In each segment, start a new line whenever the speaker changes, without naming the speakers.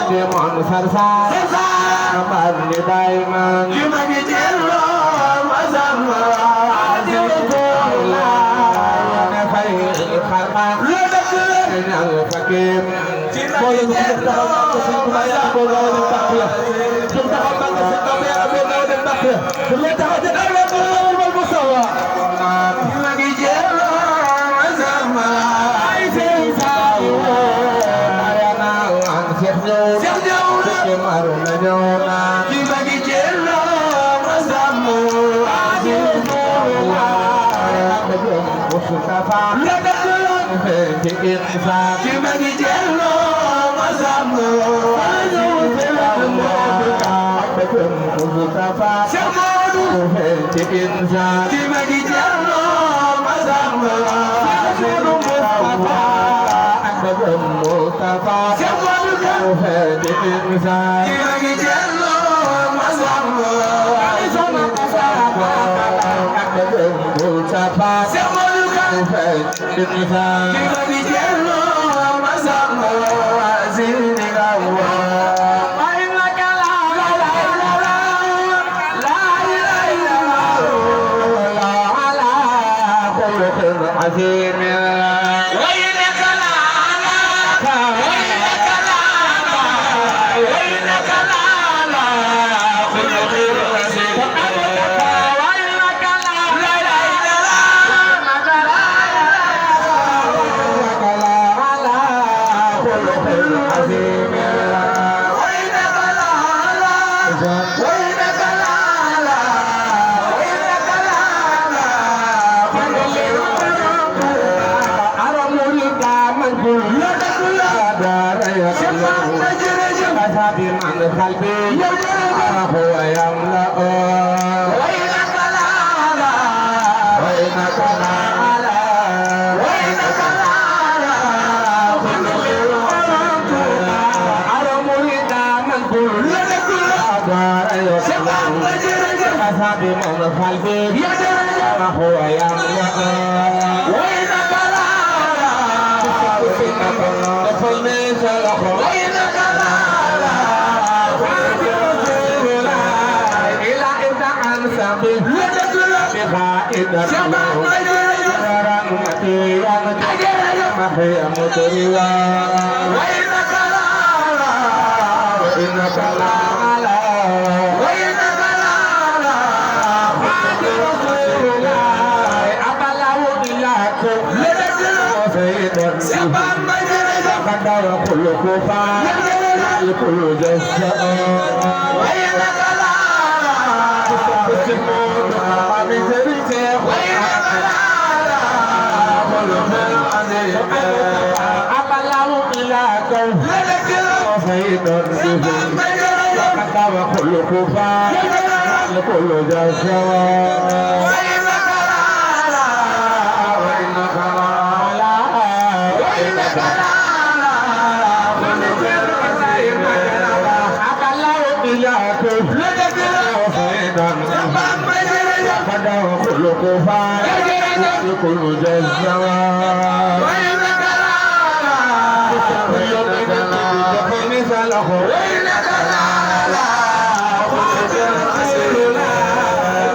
di mon sarsar amar ni daiman
Jumagi jello masama
la na fay kharqa al fakir boy mu taxaw ko sun ko ya ko lo dem taxiya sun taxaw ko sun ko ya ko lo dem taxiya le taxaw de ay ko wal musawa
Jumagi jello masama
ay sey sayo ayana an seño ke maru na ñona
Jumagi jello masama
Mustafa
Jumagi jello masama
Mustafa
Jumagi jello masama
Mustafa
Jumagi jello masama Jumagi jello masama ziniga wa
عظيم
وينك لا وينك لا وينك لا خلق الرسول وينك لا لا لا
خلق العظيم
وينك لا وينك لا وينك لا خلق
من قلبي هو يملأ
وينك لا
وإنك لعلى
وينك لا خلق
أرم رضا من كل أدار يسلم أصحاب من قلبي هو يملأ
وينك لا
فالميت الأخرى
وينك لا
إلى إذا أنسى بخائدة رحمتي محي مدريا
وينك لا
وإنك لعلى
وينك لا
أبلغ إياكم وسيدا قدر كل كفار كل جزاء
وينك لا
أبلغ إياكم وسيدا قدر كل كفار كل جزاء
وينك لا
وإنك لعلى
وينك لا
أبلغ إياكم وسيدا قدر كل كفار كل جزاء
وينك لا
مثله
وينك لا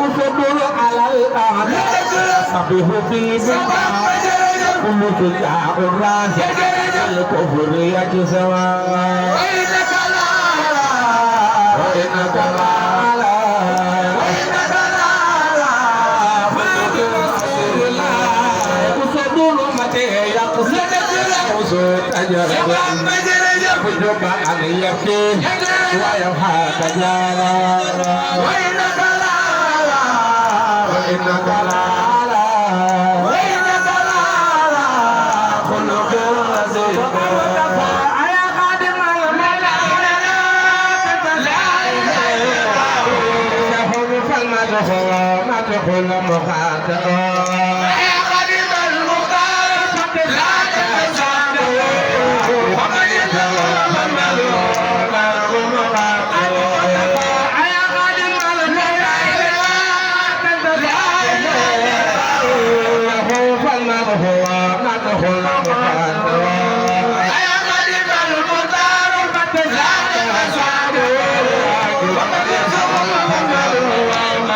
وصبر على الأرض صبيه في كل شجاع الراس الكفر يجزوى
وينك لا
وإنك لعلى
وينك لا
وصبر متى يقصد وصوت أجر وجب أن يبكي ويضحك جارا
وينك لا
وإنك لعلى
وينك لا
خلق رزيق
يا خادم الملائكة لا إله إلا هو
فالمدخل مدخل مخاطئ